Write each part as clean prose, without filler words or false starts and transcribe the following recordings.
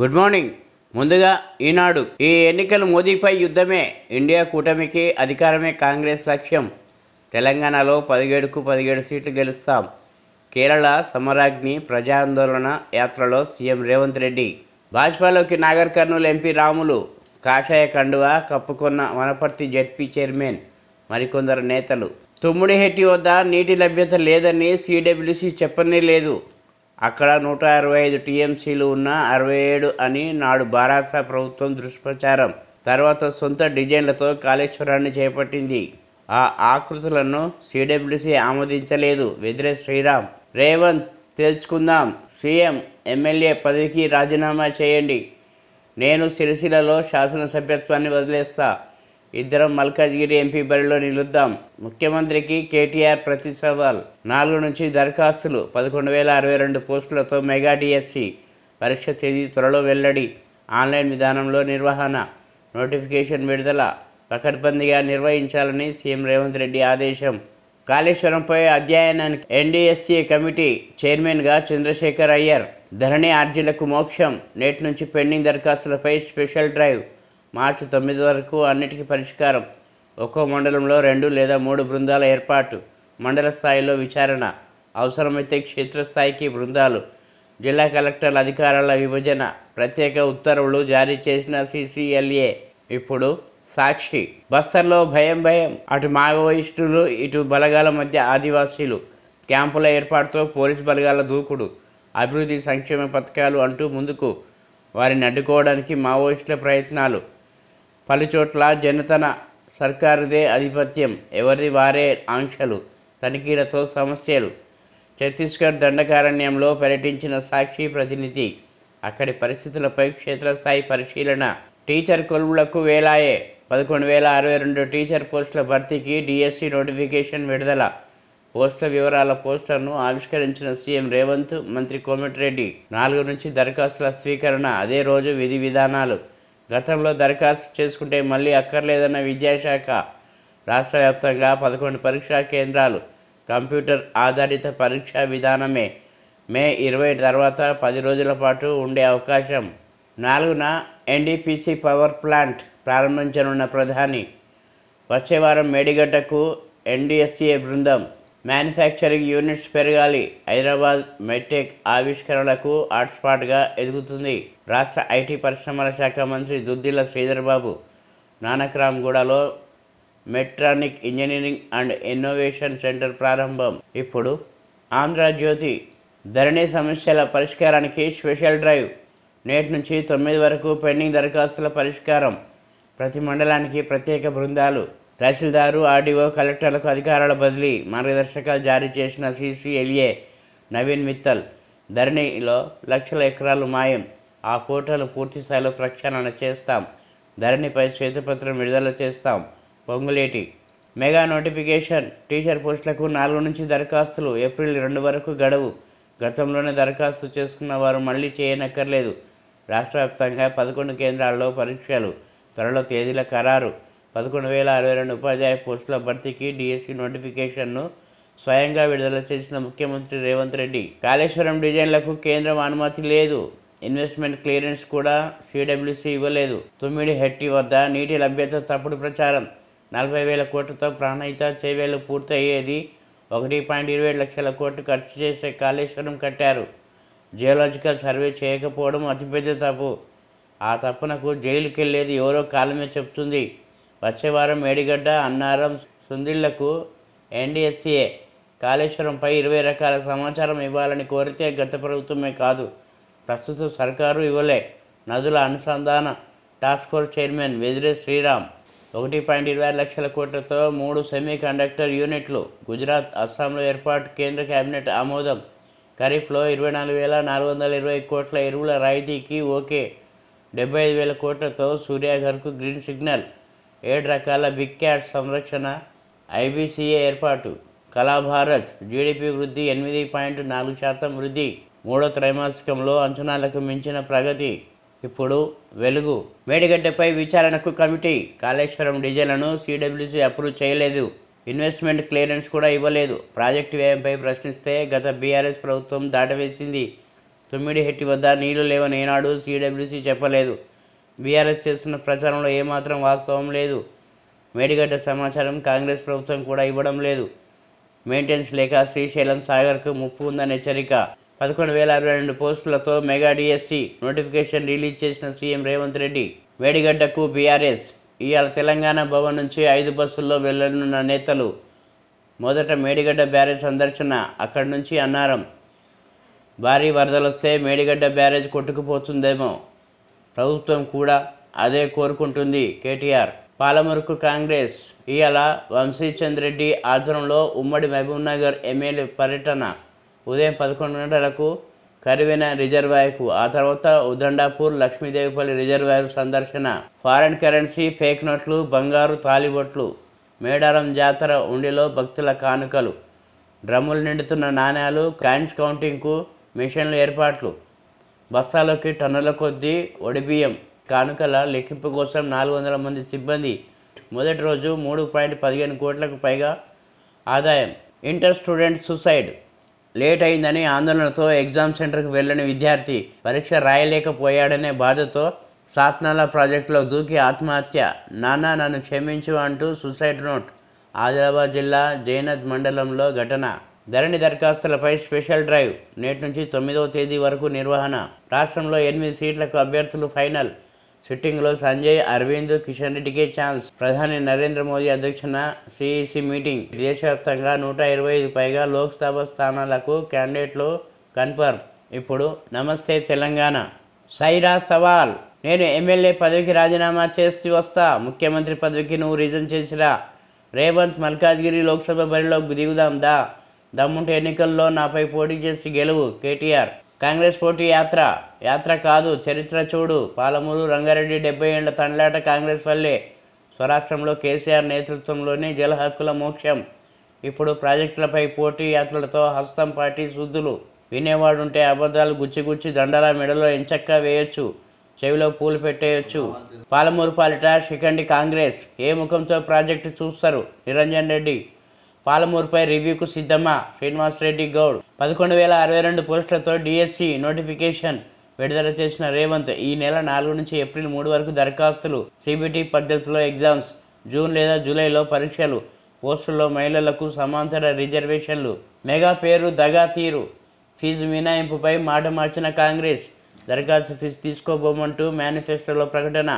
Good morning. ముందుగా ఈనాడు. ఈ ఎన్నికలు మోదీపై యుద్ధమే, ఇండియా కూటమికి అధికారమే కాంగ్రెస్ లక్ష్యం. తెలంగాణలో 17కు 17 సీట్లు గెలుస్తాం. కేరళ సమరాగ్ని ప్రజాందోళన యాత్రలో సీఎం రేవంత్ రెడ్డి. భాజపాలోకి నాగర్ కర్నూలు ఎంపీ రాములు. కాషాయ కండువా కప్పుకొన్న వనపర్తి జెడ్పీ చైర్మన్, మరికొందరు నేతలు. తుమ్మిడిహెట్టి వద్ద నీటి లభ్యత లేదని సిడబ్ల్యూసీ చెప్పనే లేదు. అక్కడ 165 టీఎంసీలు ఉన్న 67 అని నాడు బారాస ప్రభుత్వం దుష్ప్రచారం. తర్వాత సొంత డిజైన్లతో కాళేశ్వరాన్ని చేపట్టింది. ఆ ఆకృతులను సిడబ్ల్యూసీ ఆమోదించలేదు. వెదిరే శ్రీరామ్. రేవంత్ తేల్చుకుందాం, సీఎం ఎమ్మెల్యే పదవికి రాజీనామా చేయండి, నేను సిరిసిల్లలో శాసనసభ్యత్వాన్ని వదిలేస్తా, ఇద్దరం మల్కాజ్గిరి ఎంపీ బరిలో నిలుద్దాం. ముఖ్యమంత్రికి కేటీఆర్ ప్రతి సవాల్. 4 నుంచి దరఖాస్తులు. 11,062 పోస్టులతో మెగా డిఎస్సి పరీక్ష తేదీ త్వరలో వెల్లడి. ఆన్లైన్ విధానంలో నిర్వహణ, నోటిఫికేషన్ విడుదల పకడ్బందీగా నిర్వహించాలని సీఎం రేవంత్ రెడ్డి ఆదేశం. కాళేశ్వరంపై అధ్యయనానికి ఎన్డీఎస్సీ కమిటీ చైర్మన్గా చంద్రశేఖర్ అయ్యర్. ధరణి అర్జీలకు మోక్షం. నేటి నుంచి పెండింగ్ దరఖాస్తులపై స్పెషల్ డ్రైవ్. మార్చి 9 వరకు అన్నిటికీ పరిష్కారం. ఒక్కో మండలంలో 2 లేదా 3 బృందాల ఏర్పాటు. మండల స్థాయిలో విచారణ, అవసరమైతే క్షేత్రస్థాయికి బృందాలు. జిల్లా కలెక్టర్ల అధికారాల విభజన. ప్రత్యేక ఉత్తర్వులు జారీ చేసిన సీసీఎల్ఏ. ఇప్పుడు సాక్షి. బస్తర్లో భయం. అటు మావోయిస్టులు, ఇటు బలగాల మధ్య ఆదివాసీలు. క్యాంపుల ఏర్పాటుతో పోలీసు బలగాల దూకుడు. అభివృద్ధి సంక్షేమ పథకాలు అంటూ ముందుకు, వారిని అడ్డుకోవడానికి మావోయిస్టుల ప్రయత్నాలు. పలుచోట్ల జనతన సర్కారుదే ఆధిపత్యం, ఎవరిది వారే ఆంక్షలు, తనిఖీలతో సమస్యలు. ఛత్తీస్గఢ్ దండకారణ్యంలో పర్యటించిన సాక్షి ప్రతినిధి. అక్కడి పరిస్థితులపై క్షేత్రస్థాయి పరిశీలన. టీచర్ కొలువులకు వేలాయే. 11,062 టీచర్ పోస్టుల భర్తీకి డిఎస్సి నోటిఫికేషన్ విడుదల. పోస్టుల వివరాల పోస్టర్ను ఆవిష్కరించిన సీఎం రేవంత్, మంత్రి కోమటిరెడ్డి. 4 నుంచి దరఖాస్తుల స్వీకరణ. అదే రోజు విధి విధానాలు. గతంలో దరఖాస్తు చేసుకుంటే మళ్ళీ అక్కర్లేదన్న విద్యాశాఖ. రాష్ట్ర వ్యాప్తంగా 11 పరీక్షా కేంద్రాలు. కంప్యూటర్ ఆధారిత పరీక్షా విధానమే. మే 20 తర్వాత 10 రోజుల పాటు ఉండే అవకాశం. 4న ఎన్డీపీసీ పవర్ ప్లాంట్ ప్రారంభించనున్న ప్రధాని. వచ్చే వారం మేడిగడ్డకు ఎన్డీఎస్ఏ బృందం. మ్యానుఫ్యాక్చరింగ్ యూనిట్స్ పెరగాలి. హైదరాబాద్ మెడ్టెక్ ఆవిష్కరణలకు హాట్స్పాట్గా ఎదుగుతుంది. రాష్ట్ర ఐటీ పరిశ్రమల శాఖ మంత్రి దుద్దిల్ల శ్రీధర్బాబు. నానక్రామ్గూడలో Medtronic engineering and innovation centre ప్రారంభం. ఇప్పుడు ఆంధ్రజ్యోతి. ధరణి సమస్యల పరిష్కారానికి స్పెషల్ డ్రైవ్. నేటి నుంచి 9 వరకు పెండింగ్ దరఖాస్తుల పరిష్కారం. ప్రతి మండలానికి ప్రత్యేక బృందాలు. తహసీల్దారు, ఆర్డీఓ, కలెక్టర్లకు అధికారాల బదిలీ. మార్గదర్శకాలు జారీ చేసిన సీసీఎల్ఏ నవీన్ మిత్తల్. ధరణిలో లక్షల ఎకరాలు మాయం. ఆ పోర్టల్ పూర్తి స్థాయిలో ప్రక్షాళన చేస్తాం. ధరణిపై శ్వేతపత్రం విడుదల చేస్తాం. పొంగులేటి. Mega notification. టీచర్ పోస్టులకు 4 నుంచి దరఖాస్తులు. ఏప్రిల్ 2 వరకు గడువు. గతంలోనే దరఖాస్తు చేసుకున్న వారు మళ్ళీ చేయనక్కర్లేదు. రాష్ట్ర వ్యాప్తంగా 11 కేంద్రాల్లో పరీక్షలు. త్వరలో తేదీల ఖరారు. 11,062 ఉపాధ్యాయ పోస్టుల భర్తీకి డిఎస్సి నోటిఫికేషన్ను స్వయంగా విడుదల చేసిన ముఖ్యమంత్రి రేవంత్ రెడ్డి. కాళేశ్వరం డిజైన్లకు కేంద్రం అనుమతి లేదు. ఇన్వెస్ట్మెంట్ క్లియరెన్స్ కూడా సిడబ్ల్యూసీ ఇవ్వలేదు. తుమ్మిడిహెట్టి వద్ద నీటి లభ్యత తప్పుడు ప్రచారం. 40,000 కోట్లతో ప్రాణహిత చేవేళ్లు పూర్తయ్యేది. 1.27 లక్షల కోట్లు ఖర్చు చేసే కాళేశ్వరం కట్టారు. జియోలాజికల్ సర్వే చేయకపోవడం అతిపెద్ద తప్పు. ఆ తప్పునకు జైలుకెళ్లేది ఎవరో కాలమే చెప్తుంది. వచ్చే వారం మేడిగడ్డ, అన్నారం, సుందిళ్లకు ఎన్డీఎస్ఏ కాళేశ్వరంపై 20 రకాల సమాచారం ఇవ్వాలని కోరితే గత ప్రభుత్వమే కాదు, ప్రస్తుత సర్కారు ఇవ్వలే. నదుల అనుసంధాన task force chairman Vedire Sriram. 1.26 లక్షల కోట్లతో 3 సెమీ కండక్టర్ యూనిట్లు. గుజరాత్, అస్సాంలో ఏర్పాటు. కేంద్ర కేబినెట్ ఆమోదం. ఖరీఫ్లో 24,420 కోట్ల ఎరువుల రాయితీకి ఓకే. 75,000 కోట్లతో సూర్యాఘర్కు గ్రీన్ సిగ్నల్. 7 రకాల బిగ్ క్యాట్ సంరక్షణ. ఐబీసీఏ ఏర్పాటు. కళాభారత్. జీడీపీ వృద్ధి 8.4% వృద్ధి. 3వ త్రైమాసికంలో అంచనాలకు మించిన ప్రగతి. ఇప్పుడు వెలుగు. మేడిగడ్డపై విచారణకు కమిటీ. కాళేశ్వరం డిజైన్లను సిడబ్ల్యూసీ అప్రూవ్ చేయలేదు. ఇన్వెస్ట్మెంట్ క్లియరెన్స్ కూడా ఇవ్వలేదు. ప్రాజెక్టు వ్యయంపై ప్రశ్నిస్తే గత బీఆర్ఎస్ ప్రభుత్వం దాటవేసింది. తుమ్మిడిహెట్టి వద్ద నీళ్లు లేవని ఏనాడు సిడబ్ల్యూసి చెప్పలేదు. బీఆర్ఎస్ చేస్తున్న ప్రచారంలో ఏమాత్రం వాస్తవం లేదు. మేడిగడ్డ సమాచారం కాంగ్రెస్ ప్రభుత్వం కూడా ఇవ్వడం లేదు. మెయింటెనెన్స్ లేక శ్రీశైలం సాగర్కు ముప్పు ఉందని హెచ్చరిక. 11,062 పోస్టులతో మెగా డిఎస్సి నోటిఫికేషన్ రిలీజ్ చేసిన సీఎం రేవంత్ రెడ్డి. మేడిగడ్డకు బీఆర్ఎస్. ఇవాళ తెలంగాణ భవన్ నుంచి 5 బస్సుల్లో వెళ్లనున్న నేతలు. మొదట మేడిగడ్డ బ్యారేజ్ సందర్శన, అక్కడి నుంచి అన్నారం. భారీ వరదలొస్తే మేడిగడ్డ బ్యారేజ్ కొట్టుకుపోతుందేమో, ప్రభుత్వం కూడా అదే కోరుకుంటుంది కేటీఆర్. పాలమూరుకు కాంగ్రెస్. ఇవాళ వంశీచంద్ రెడ్డి ఆధ్వర్యంలో ఉమ్మడి మహబూబ్నగర్ ఎమ్మెల్యే పర్యటన. ఉదయం 11 గంటలకు కరివెన రిజర్వాయర్కు, ఆ తర్వాత ఉదండాపూర్ లక్ష్మీదేవిపల్లి రిజర్వాయర్ సందర్శన. ఫారెన్ కరెన్సీ, ఫేక్ నోట్లు, బంగారు తాలిబొట్లు. మేడారం జాతర ఉండిలో భక్తుల కానుకలు. డ్రమ్ములు నిండుతున్న నాణ్యాలు, కాయిన్స్ కౌంటింగ్కు మిషన్లు ఏర్పాట్లు. బస్తాలోకి టన్నుల కొద్దీ ఒడిబియ్యం. కానుకల లెక్కింపు కోసం 400 మంది సిబ్బంది. మొదటి రోజు 3.15 కోట్లకు పైగా ఆదాయం. Inter student suicide. లేట్ అయిందని ఆందోళనతో ఎగ్జామ్ సెంటర్కు వెళ్ళని విద్యార్థి పరీక్ష రాయలేకపోయాడనే బాధతో సాత్నాల ప్రాజెక్టులో దూకి ఆత్మహత్య. నాన్న నన్ను క్షమించు అంటూ సూసైడ్ నోట్. ఆదిలాబాద్ జిల్లా జైనద్ మండలంలో ఘటన. ధరణి దరఖాస్తులపై స్పెషల్ డ్రైవ్. నేటి నుంచి 9వ తేదీ వరకు నిర్వహణ. రాష్ట్రంలో 8 సీట్లకు అభ్యర్థులు ఫైనల్. సిట్టింగ్లో సంజయ్, అరవింద్, కిషన్ రెడ్డికే ఛాన్స్. ప్రధాని నరేంద్ర మోదీ అధ్యక్షన సిఈసి మీటింగ్. దేశవ్యాప్తంగా 125 పైగా లోక్సభ స్థానాలకు క్యాండిడేట్లు కన్ఫర్మ్. ఇప్పుడు నమస్తే తెలంగాణ. సైరా సవాల్. నేను ఎమ్మెల్యే పదవికి రాజీనామా చేసి వస్తా, ముఖ్యమంత్రి పదవికి నువ్వు రిజైన్ చేసిరా. రేవంత్ మల్కాజ్గిరి లోక్సభ బరిలో దిగుదాం దా. దమ్ముంటే ఎన్నికల్లో నాపై పోటీ చేసి గెలువు. కేటీఆర్. కాంగ్రెస్ పోటీ యాత్ర కాదు, చరిత్ర చూడు. పాలమూరు రంగారెడ్డి 70 ఏళ్ల తండ్లాట కాంగ్రెస్ వల్లే. స్వరాష్ట్రంలో కేసీఆర్ నేతృత్వంలోని జల హక్కుల మోక్షం. ఇప్పుడు ప్రాజెక్టులపై పోటీ యాత్రలతో హస్తం పార్టీ శుద్ధులు. వినేవాడుంటే అబద్ధాలు గుచ్చి దండాల మెడలో ఎంచక్కా వేయొచ్చు, చెవిలో పూలు పెట్టేయొచ్చు. పాలమూరు పాలిట శిఖండి కాంగ్రెస్. ఏ ముఖంతో ప్రాజెక్టు చూస్తారు? నిరంజన్ రెడ్డి. పాలమూరుపై రివ్యూకు సిద్ధమా? శ్రీనివాసరెడ్డి గౌడ్. 11,062 పోస్టులతో డిఎస్సి నోటిఫికేషన్ విడుదల చేసిన రేవంత్. ఈ నెల 4 నుంచి ఏప్రిల్ 3 వరకు దరఖాస్తులు. సిబిటి పద్ధతిలో ఎగ్జామ్స్. జూన్ లేదా జూలైలో పరీక్షలు. పోస్టుల్లో మహిళలకు సమాంతర రిజర్వేషన్లు. మెగా పేరు దగా తీరు. ఫీజు మినహాయింపుపై మాట మార్చిన కాంగ్రెస్. దరఖాస్తు ఫీజు తీసుకోబోమంటూ మేనిఫెస్టోలో ప్రకటన.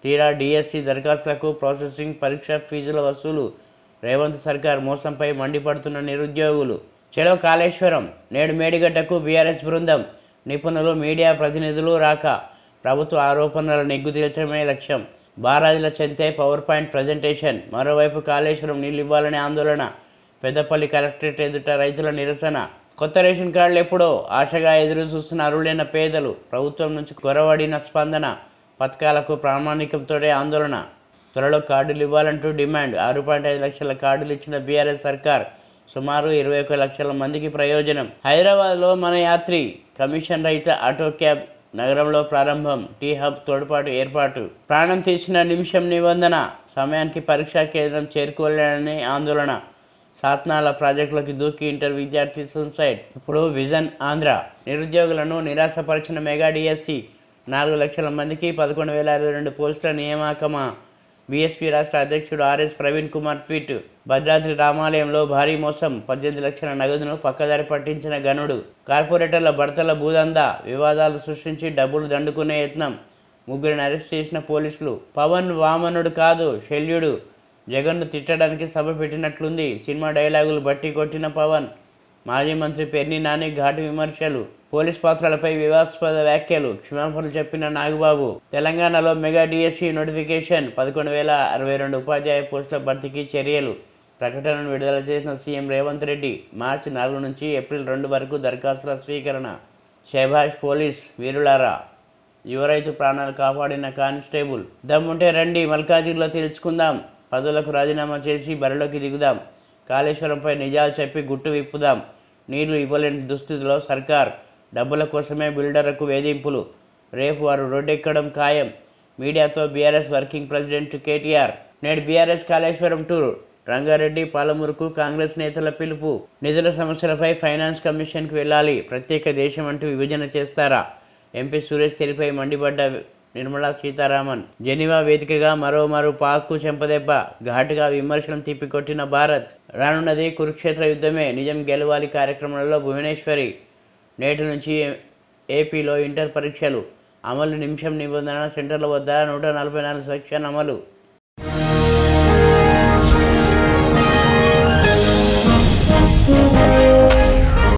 తీరా డిఎస్సి దరఖాస్తులకు ప్రాసెసింగ్, పరీక్ష ఫీజుల వసూలు. రేవంత్ సర్కార్ మోసంపై మండిపడుతున్న నిరుద్యోగులు. చలో కాళేశ్వరం. నేడు మేడిగడ్డకు బీఆర్ఎస్ బృందం. నిపుణులు, మీడియా ప్రతినిధులు రాక. ప్రభుత్వ ఆరోపణల నెగ్గు తేల్చడమే లక్ష్యం. బారాజుల చెంతే పవర్ పాయింట్ ప్రజెంటేషన్. మరోవైపు కాళేశ్వరం నీళ్ళు ఇవ్వాలనే ఆందోళన. పెద్దపల్లి కలెక్టరేట్ ఎదుట రైతుల నిరసన. కొత్త రేషన్ కార్డులు ఎప్పుడో ఆశగా ఎదురు చూస్తున్న అరులైన పేదలు. ప్రభుత్వం నుంచి కొరవడిన స్పందన. పథకాలకు ప్రామాణికంతోనే ఆందోళన. త్వరలో కార్డులు ఇవ్వాలంటూ డిమాండ్. 6.5 లక్షల కార్డులు ఇచ్చిన బీఆర్ఎస్ సర్కార్. సుమారు 21 లక్షల మందికి ప్రయోజనం. హైదరాబాద్లో మన యాత్రి కమిషన్ రహిత ఆటో క్యాబ్ నగరంలో ప్రారంభం. టీ హబ్ తోడ్పాటు ఏర్పాటు. ప్రాణం తీసిన నిమిషం నిబంధన. సమయానికి పరీక్షా కేంద్రం చేరుకోలేని ఆందోళన. సాత్నాల ప్రాజెక్టులోకి దూకి ఇంటర్ విద్యార్థి సూసైడ్. ఇప్పుడు విజన్ ఆంధ్ర. నిరుద్యోగులను నిరాశపరిచిన మెగా డిఎస్సి. 4 లక్షల మందికి 11,062 పోస్టుల నియామకమా? బీఎస్పీ రాష్ట్ర అధ్యక్షుడు ఆర్ఎస్ ప్రవీణ్ కుమార్ ట్వీట్. భద్రాద్రి రామాలయంలో భారీ మోసం. 18 లక్షల నగదును పక్కదారి పట్టించిన గనుడు. కార్పొరేటర్ల భర్తల భూదందా. వివాదాలు సృష్టించి డబ్బులు దండుకునే యత్నం. 3 అరెస్ట్ చేసిన పోలీసులు. పవన్ వామనుడు కాదు, శల్యుడు. జగన్ను తిట్టడానికి సభ పెట్టినట్లుంది. సినిమా డైలాగులు బట్టి కొట్టిన పవన్. మాజీ మంత్రి పెర్ని నాని ఘాటు విమర్శలు. పోలీస్ పాత్రలపై వివాదాస్పద వ్యాఖ్యలు. క్షమాపణలు చెప్పిన నాగబాబు. తెలంగాణలో మెగా డిఎస్సి నోటిఫికేషన్. 11,062 ఉపాధ్యాయ పోస్టుల భర్తీకి చర్యలు. ప్రకటనను విడుదల చేసిన సీఎం రేవంత్ రెడ్డి. మార్చి 4 నుంచి ఏప్రిల్ 2 వరకు దరఖాస్తుల స్వీకరణ. షహబాజ్ పోలీస్ వీరులారా. యువ రైతు ప్రాణాలు కాపాడిన కానిస్టేబుల్. దమ్ముంటే రండి, మల్కాజిగిరిలో తెలుసుకుందాం. పదవులకు రాజీనామా చేసి బరిలోకి దిగుదాం. కాళేశ్వరంపై నిజాలు చెప్పి గుట్టు విప్పుదాం. నీళ్లు ఇవ్వలేని దుస్థితిలో సర్కార్. డబ్బుల కోసమే బిల్డర్లకు వేధింపులు. రేపు వారు రోడ్డెక్కడం ఖాయం. మీడియాతో బీఆర్ఎస్ వర్కింగ్ ప్రెసిడెంట్ కేటీఆర్. నేడు బీఆర్ఎస్ కాళేశ్వరం టూర్. రంగారెడ్డి పాలమూరుకు కాంగ్రెస్ నేతల పిలుపు. నిధుల సమస్యలపై ఫైనాన్స్ కమిషన్కు వెళ్ళాలి. ప్రత్యేక దేశం అంటూ విభజన చేస్తారా? ఎంపీ సురేష్ తెలిపై మండిపడ్డ నిర్మలా సీతారామన్. జెనీవా వేదికగా మరోమారు పాక్కు చెంపదెబ్బ. ఘాటుగా విమర్శలను తిప్పికొట్టిన భారత్. రానున్నది కురుక్షేత్ర యుద్ధమే, నిజం గెలవాలి కార్యక్రమంలో భువనేశ్వరి. నేటి నుంచి ఏపీలో ఇంటర్ పరీక్షలు అమలు. నిమిషం నిబంధన సెంటర్ల వద్ద 144 సెక్షన్ అమలు.